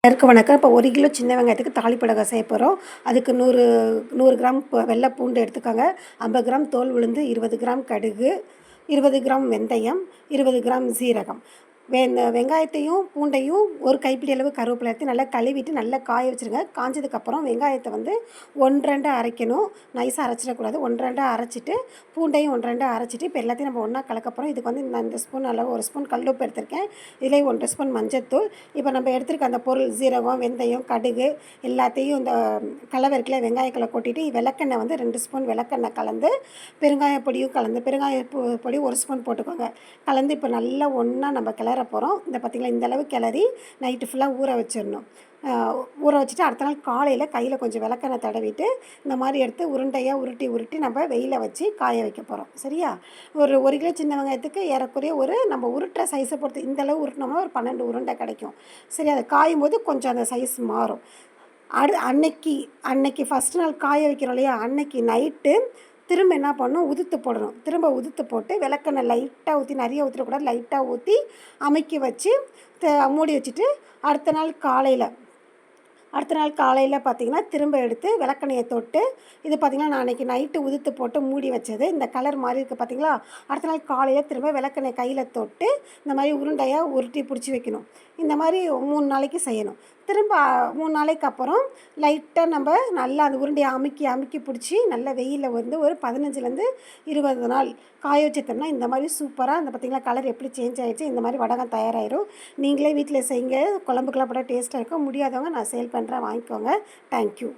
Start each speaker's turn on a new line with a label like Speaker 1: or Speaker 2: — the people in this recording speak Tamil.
Speaker 1: எல்லாருக்கும் வணக்கம். இப்போ 1 கிலோ சின்ன வெங்காயத்துக்கு தாளிப்பு வடகம் செய்ய போகிறோம். அதுக்கு 100 கிராம் வெள்ளை பூண்டு எடுத்துக்கோங்க. 50 கிராம் தோல் உளுந்து, 20 கிராம் கடுகு, 20 கிராம் வெந்தயம், 20 கிராம் சீரகம். இந்த வெங்காயத்தையும் பூண்டையும் ஒரு கைப்பிடி அளவு கருவேப்பிலை எடுத்து நல்லா கழுவிட்டு நல்லா காய வச்சுருங்க. காஞ்சதுக்கப்புறம் வெங்காயத்தை வந்து 1-2 அரைக்கணும். நைஸாக அரைச்சிடக்கூடாது. 1-2 அரைச்சிட்டு பூண்டையும் 1-2 அரைச்சிட்டு இப்போ எல்லாத்தையும் நம்ம ஒன்றா கலக்கப்புறம் இதுக்கு வந்து இந்த ஸ்பூன் அளவு 1 ஸ்பூன் கல்லுப்பு எடுத்திருக்கேன். இதிலே 1 ஸ்பூன் மஞ்சத்தூள். இப்போ நம்ம எடுத்துருக்க அந்த பொருள் சீரகம், வெந்தயம், கடுகு எல்லாத்தையும் இந்த கலவை இருக்குல்ல வெங்காயக்களை கொட்டிட்டு விளக்கெண்ணெய் வந்து 2 ஸ்பூன் விளக்கெண்ணெய் கலந்து பெருங்காய பொடியும் கலந்து பெருங்காய பொடி 1 ஸ்பூன் போட்டுக்கோங்க. கலந்து இப்போ நல்லா ஒன்றா நம்ம கிளற போகிறோம். இந்த பார்த்திங்களா இந்த அளவு கிளறி நைட்டு ஃபுல்லாக ஊற வச்சிடணும். ஊற வச்சுட்டு அடுத்த நாள் காலையில் கையில் கொஞ்சம் விளக்கெண்ணெய் தடவிட்டு இந்த மாதிரி எடுத்து உருண்டையாக உருட்டி நம்ம வெயிலில் வச்சு காய வைக்க போகிறோம். சரியா? ஒரு 1 கிலோ சின்ன வெங்காயத்துக்கு ஏறக்குறைய நம்ம உருட்டுற சைஸை பொறுத்து இந்தளவு உருட்டினோம்னா ஒரு 12 உருண்டை கிடைக்கும். சரி, அதை காயும் போது கொஞ்சம் அந்த சைஸ் மாறும். அன்னைக்கு ஃபஸ்ட்டு நாள் காய வைக்கிறோம் இல்லையா, அன்னைக்கு நைட்டு திரும்ப என்ன பண்ணணும், உதுத்து போடணும். திரும்ப உதுத்து போட்டு விளக்கெண்ணெய் லைட்டாக ஊற்றி, நிறைய ஊற்றிடக்கூடாது, லைட்டாக ஊற்றி அமுக்கி வச்சு மூடி வச்சுட்டு அடுத்த நாள் காலையில் பார்த்திங்கன்னா திரும்ப எடுத்து விளக்கெண்ணெயை தொட்டு இது பார்த்திங்கன்னா நான் அன்றைக்கி நைட்டு உதுத்து போட்டு மூடி வச்சது இந்த கலர் மாதிரி இருக்குது பார்த்திங்களா. அடுத்த நாள் காலையில் திரும்ப விளக்கெண்ணெய் கையில் தொட்டு இந்த மாதிரி உருண்டையாக உருட்டி பிடிச்சி வைக்கணும். இந்த மாதிரி 3 நாளைக்கு செய்யணும். திரும்ப 3 நாளைக்கு அப்புறம் லைட்டாக நம்ம நல்லா அந்த உருண்டையை அமுக்கி பிடிச்சி நல்லா வெயிலில் வந்து ஒரு 15லேருந்து 20 நாள் காய வச்சுட்டோம்னா இந்த மாதிரி சூப்பராக இந்த பார்த்திங்களா கலர் எப்படி சேஞ்ச் ஆகிடுச்சு. இந்த மாதிரி வடகம் தயாராகிடும். நீங்களே வீட்டில் செய்யுங்க. குழம்புக்கெல்லாம் போட்டால் டேஸ்ட்டாக இருக்கும். முடியாதவங்க நான் சேல் பண்ணுறேன், வாங்கிக்கோங்க. தேங்க்யூ.